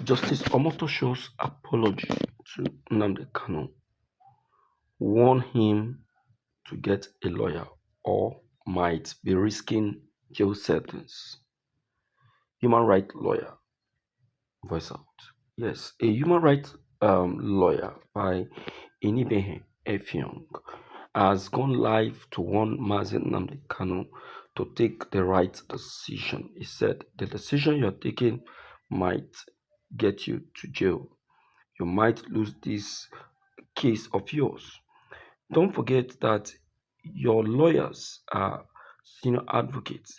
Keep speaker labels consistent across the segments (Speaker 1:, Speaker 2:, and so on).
Speaker 1: Justice Omotosho'S apology to Nnamdi Kanu warned him to get a lawyer or might be risking jail sentence. Human rights lawyer voice out. Yes, a human rights lawyer by Inibehe Effiong has gone live to warn Mazen Nnamdi Kanu to take the right decision. He said, the decision you're taking might get you to jail. You might lose this case of yours. Don't forget that your lawyers are senior advocates.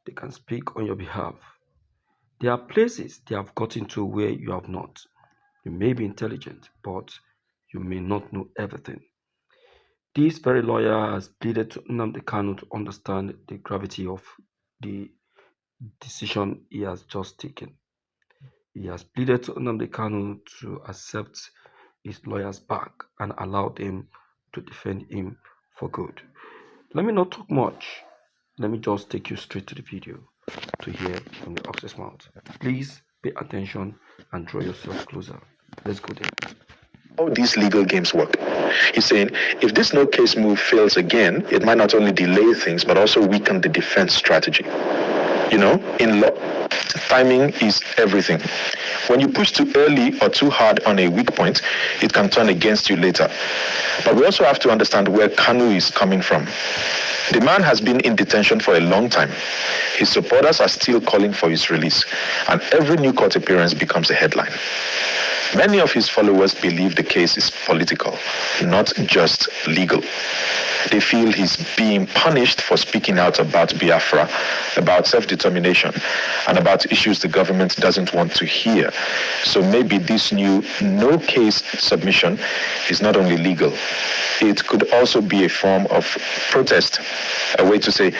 Speaker 1: They can speak on your behalf. There are places they have gotten to where you have not. You may be intelligent, but you may not know everything. This very lawyer has pleaded to Nnamdi Kanu to understand the gravity of the decision he has just taken. He has pleaded to Nnamdi Kanu to accept his lawyers back and allow them to defend him for good. Let me not talk much. Let me just take you straight to the video to hear from the horse's mouth. Please pay attention and draw yourself closer. Let's go there.
Speaker 2: How these legal games work. He's saying if this no case move fails again, it might not only delay things but also weaken the defense strategy. You know, in law, timing is everything. When you push too early or too hard on a weak point, it can turn against you later. But we also have to understand where Kanu is coming from. The man has been in detention for a long time. His supporters are still calling for his release, and every new court appearance becomes a headline. Many of his followers believe the case is political, not just legal. They feel he's being punished for speaking out about Biafra, about self-determination, and about issues the government doesn't want to hear. So maybe this new no-case submission is not only legal, it could also be a form of protest, a way to say,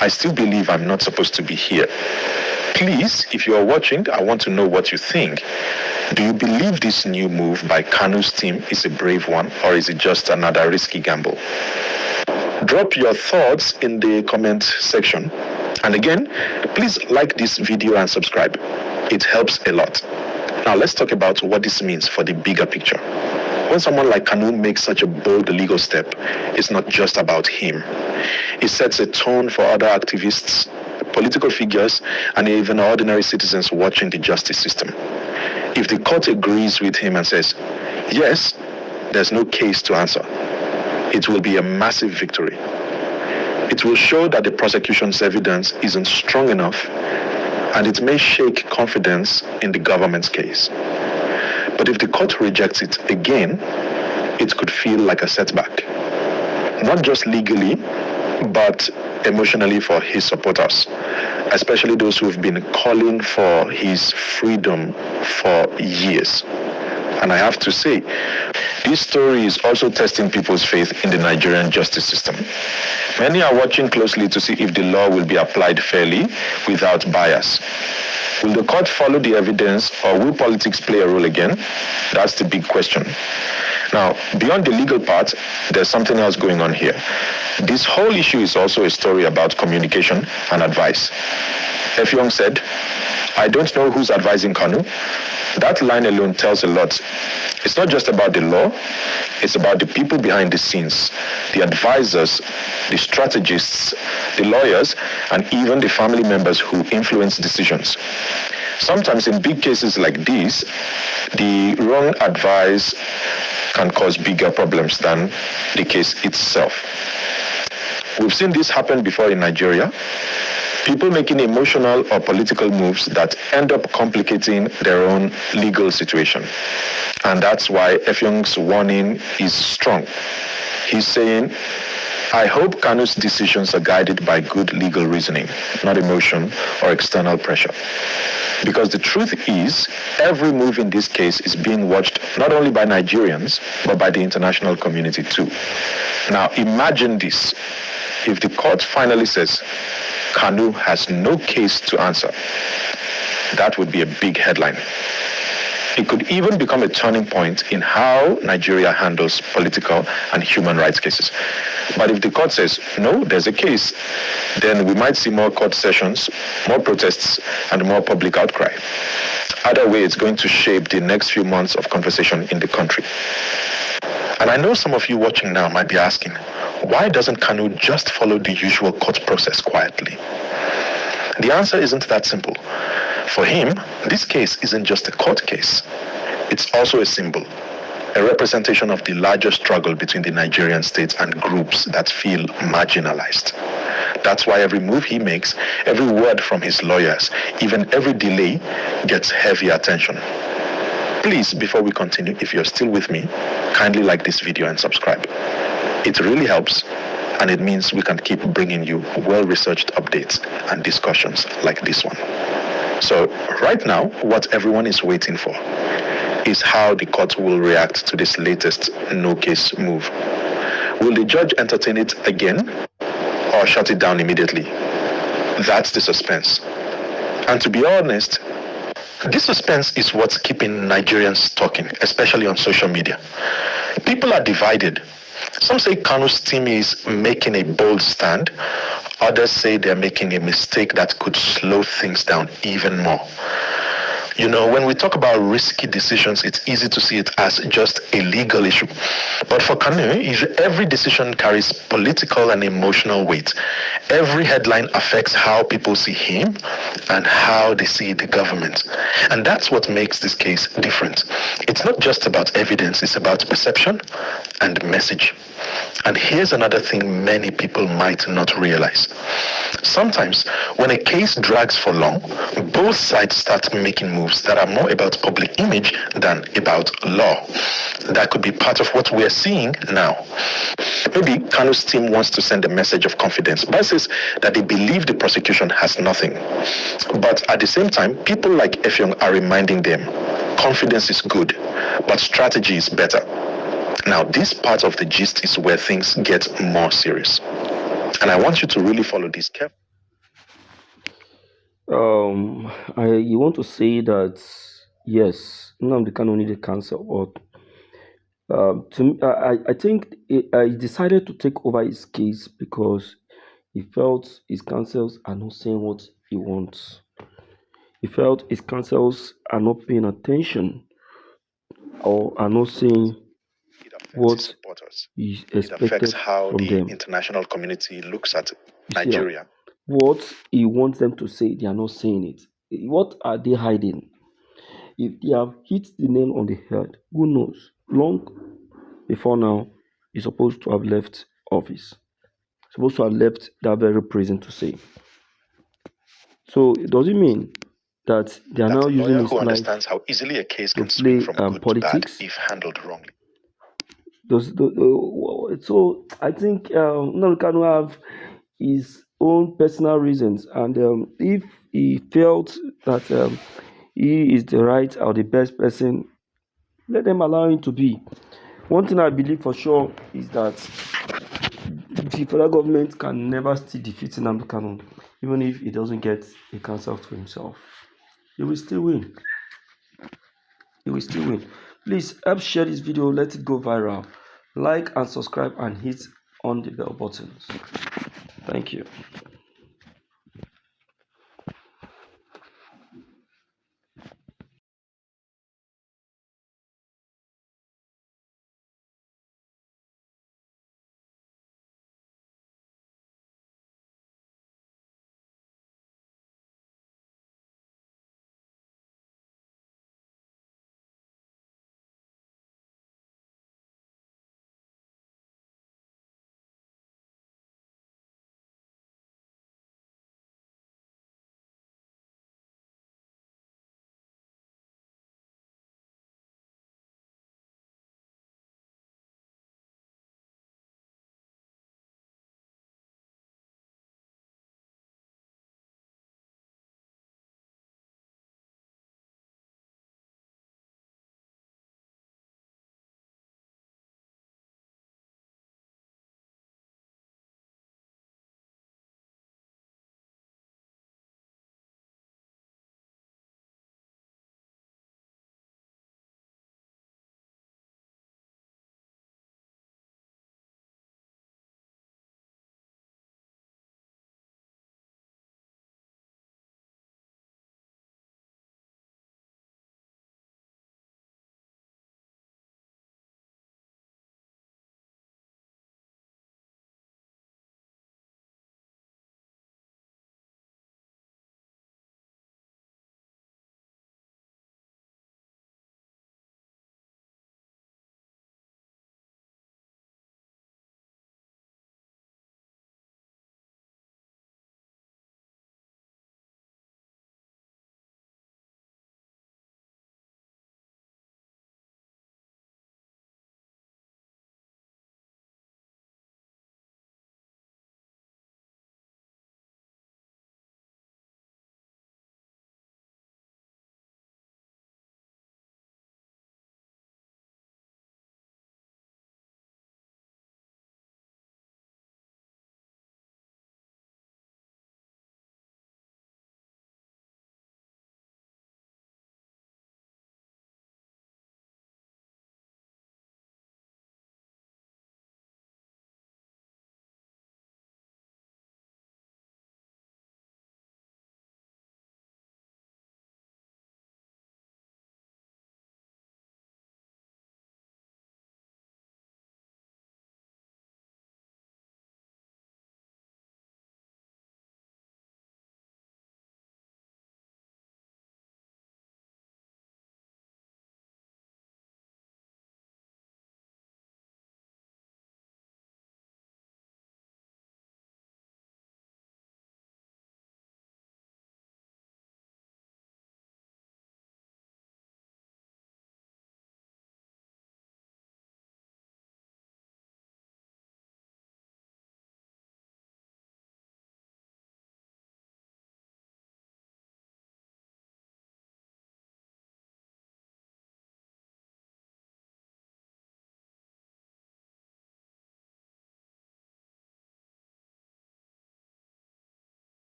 Speaker 2: I still believe I'm not supposed to be here. Please, if you are watching, I want to know what you think. Do you believe this new move by Kanu's team is a brave one, or is it just another risky gamble? Drop your thoughts in the comment section. And again, please like this video and subscribe. It helps a lot. Now let's talk about what this means for the bigger picture. When someone like Kanu makes such a bold legal step, it's not just about him. It sets a tone for other activists, political figures, and even ordinary citizens watching the justice system. If the court agrees with him and says, yes, there's no case to answer, it will be a massive victory. It will show that the prosecution's evidence isn't strong enough, and it may shake confidence in the government's case. But if the court rejects it again, it could feel like a setback. Not just legally, but emotionally for his supporters, especially those who have been calling for his freedom for years. And I have to say, this story is also testing people's faith in the Nigerian justice system. Many are watching closely to see if the law will be applied fairly without bias. Will the court follow the evidence, or will politics play a role again? That's the big question. Now, beyond the legal part, there's something else going on here. This whole issue is also a story about communication and advice. Effiong said, I don't know who's advising Kanu. That line alone tells a lot. It's not just about the law, it's about the people behind the scenes, the advisors, the strategists, the lawyers, and even the family members who influence decisions. Sometimes in big cases like this, the wrong advice can cause bigger problems than the case itself. We've seen this happen before in Nigeria. People making emotional or political moves that end up complicating their own legal situation. And that's why Effiong's warning is strong. He's saying, I hope Kanu's decisions are guided by good legal reasoning, not emotion or external pressure. Because the truth is, every move in this case is being watched not only by Nigerians, but by the international community too. Now imagine this. If the court finally says, Kanu has no case to answer, that would be a big headline. It could even become a turning point in how Nigeria handles political and human rights cases. But if the court says, no, there's a case, then we might see more court sessions, more protests, and more public outcry. Either way, it's going to shape the next few months of conversation in the country. And I know some of you watching now might be asking, why doesn't Kanu just follow the usual court process quietly? The answer isn't that simple. For him, this case isn't just a court case. It's also a symbol, a representation of the larger struggle between the Nigerian state and groups that feel marginalized. That's why every move he makes, every word from his lawyers, even every delay gets heavy attention. Please, before we continue, if you're still with me, kindly like this video and subscribe. It really helps, and it means we can keep bringing you well-researched updates and discussions like this one. So right now, what everyone is waiting for is how the court will react to this latest no-case move. Will the judge entertain it again or shut it down immediately? That's the suspense. And to be honest, this suspense is what's keeping Nigerians talking, especially on social media. People are divided. Some say Kanu's team is making a bold stand. Others say they're making a mistake that could slow things down even more. You know, when we talk about risky decisions, it's easy to see it as just a legal issue. But for Kanu, every decision carries political and emotional weight. Every headline affects how people see him and how they see the government. And that's what makes this case different. It's not just about evidence, it's about perception and message. And here's another thing many people might not realize. Sometimes, when a case drags for long, both sides start making moves that are more about public image than about law. That could be part of what we're seeing now. Maybe Kanu's team wants to send a message of confidence by says that they believe the prosecution has nothing. But at the same time, people like Effiong are reminding them, confidence is good, but strategy is better. Now, this part of the gist is where things get more serious. And I want you to really follow this carefully.
Speaker 1: You want to say that yes, Nnamdi Kanu needed cancer, but I think he decided to take over his case because he felt his counsels are not saying what he wants. He felt his counsels are not paying attention or are not saying what
Speaker 2: Supporters.
Speaker 1: is
Speaker 2: It affects
Speaker 1: expected
Speaker 2: how
Speaker 1: from
Speaker 2: the
Speaker 1: them.
Speaker 2: international community looks at
Speaker 1: You see that
Speaker 2: Nigeria.
Speaker 1: what he wants them to say, they are not saying it. What are they hiding? If they have hit the nail on the head, who knows? Long before now, he's supposed to have left office. Supposed to have left that very prison to say. So does it mean that they are
Speaker 2: That's
Speaker 1: now
Speaker 2: a
Speaker 1: using
Speaker 2: lawyer
Speaker 1: his
Speaker 2: who
Speaker 1: life
Speaker 2: understands how easily a case
Speaker 1: to
Speaker 2: can swing
Speaker 1: play
Speaker 2: from good to bad
Speaker 1: politics?
Speaker 2: if handled wrongly.
Speaker 1: So I think Nnamdi Kanu have his own personal reasons, and if he felt that he is the right or the best person, let them allow him to be. One thing I believe for sure is that the federal government can never still defeat Nnamdi Kanu, even if he doesn't get a counsel to himself. He will still win. He will still win. Please help share this video, let it go viral. Like and subscribe and hit on the bell buttons. Thank you.